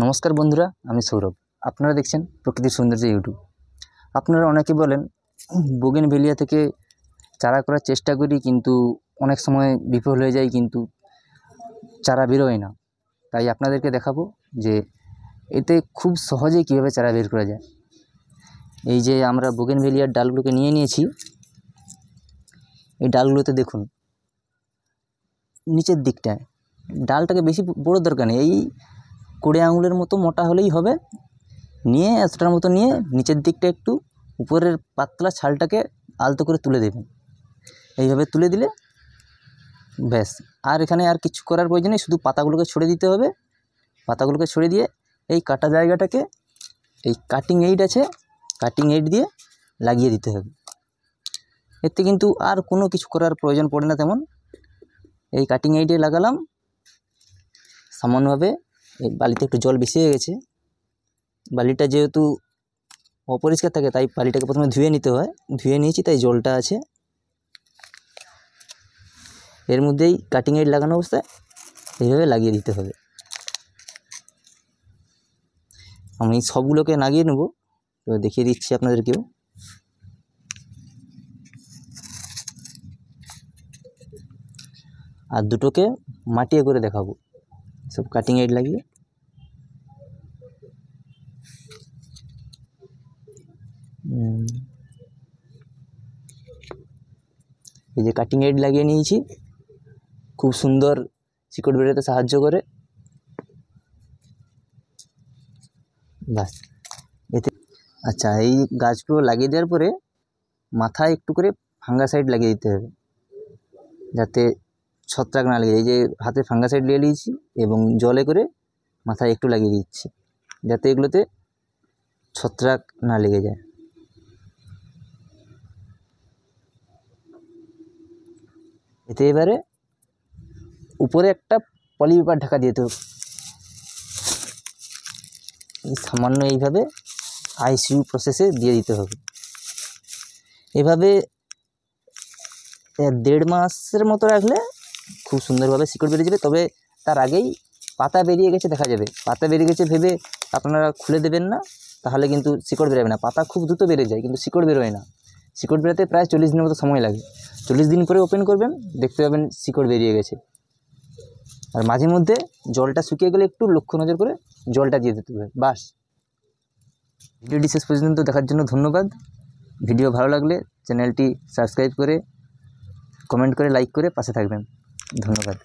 নমস্কার বন্ধুরা, আমি সৌরভ। আপনারা দেখছেন প্রকৃতির সৌন্দর্য ইউটিউব। আপনারা অনেকে বলেন বোগেনভেলিয়া থেকে চারা করার চেষ্টা করি, কিন্তু অনেক সময় বিফল হয়ে যায়, কিন্তু চারা বেরোয় না। তাই আপনাদেরকে দেখাবো যে এতে খুব সহজেই কীভাবে চারা বের করা যায়। এই যে আমরা বোগেনভেলিয়ার ডালগুলোকে নিয়ে নিয়েছি, এই ডালগুলোতে দেখুন নিচের দিকটায় ডালটাকে বেশি বড় দরকার নেই, এই 20 আঙুলের মতো মোটা হলেই হবে। নিয়ে এতটার মতো নিয়ে নিচের দিকটা একটু উপরের পাতলা ছালটাকে আলতো করে তুলে দেবেন। এইভাবে তুলে দিলে ব্যাস, আর এখানে আর কিছু করার প্রয়োজন নেই, শুধু পাতাগুলোকে ছড়ে দিতে হবে। পাতাগুলোকে ছড়ে দিয়ে এই কাটা জায়গাটাকে এই কাটিং এইড আছে, কাটিং এইড দিয়ে লাগিয়ে দিতে হবে। এতে কিন্তু আর কোনো কিছু করার প্রয়োজন পড়ে না তেমন। এই কাটিং এইডে লাগালাম, সামান্যভাবে এই বালিতে একটু জল বেশি হয়ে গেছে। বালিটা যেহেতু অপরিষ্কার থাকে তাই বালিটাকে প্রথমে ধুয়ে নিতে হয়, ধুয়ে নিয়েছি তাই জলটা আছে। এর মধ্যেই কাটিং এইড লাগানো অবস্থায় এইভাবে লাগিয়ে দিতে হবে। আমি সবগুলোকে লাগিয়ে নেব, তো দেখিয়ে দিচ্ছি আপনাদেরকেও। আর দুটোকে মাটিয়ে করে দেখাবো, সব কাটিং এইড লাগিয়ে। এই যে কাটিং এইড লাগিয়ে নিয়েছি, খুব সুন্দর শিকড় বেরোতে সাহায্য করে। ব্যাস এতে আচ্ছা, এই গাছগুলো লাগিয়ে দেওয়ার পরে মাথায় একটু করে ফাঙ্গাসাইড লাগিয়ে দিতে হবে, যাতে ছত্রাক না লেগে। এই যে হাতে ফাঙ্গাসাইড নিয়ে নিয়েছি এবং জলে করে মাথায় একটু লাগিয়ে দিচ্ছি, যাতে এগুলোতে ছত্রাক না লেগে যায়। এতে এবারে উপরে একটা পলি পেপার ঢাকা দিতে হবে। এই সামান্য এইভাবে আইসিইউ প্রসেসে দিয়ে দিতে হবে। এভাবে 1.5 মাসের মতো রাখলে খুব সুন্দরভাবে শিকড় বেরিয়ে যাবে। তবে তার আগেই পাতা বেরিয়ে গেছে দেখা যাবে। পাতা বেরিয়ে গেছে ভেবে আপনারা খুলে দেবেন না, তাহলে কিন্তু শিকড় বেরোবে না। পাতা খুব দ্রুত বেড়ে যায়, কিন্তু শিকড় বেরোয় না। শিকড় বেরোতে প্রায় 40 দিনের মতো সময় লাগে। 40 দিন পরে ওপেন করবেন, দেখতে পাবেন শিকড় বেরিয়ে গেছে। আর মাঝে মধ্যে জলটা শুকিয়ে গেলে একটু লক্ষ্য নজর করে জলটা দিয়ে দিতে হবে। বাস, ভিডিওটি শেষ পর্যন্ত দেখার জন্য ধন্যবাদ। ভিডিও ভালো লাগলে চ্যানেলটি সাবস্ক্রাইব করে, কমেন্ট করে, লাইক করে পাশে থাকবেন। ধন্যবাদ।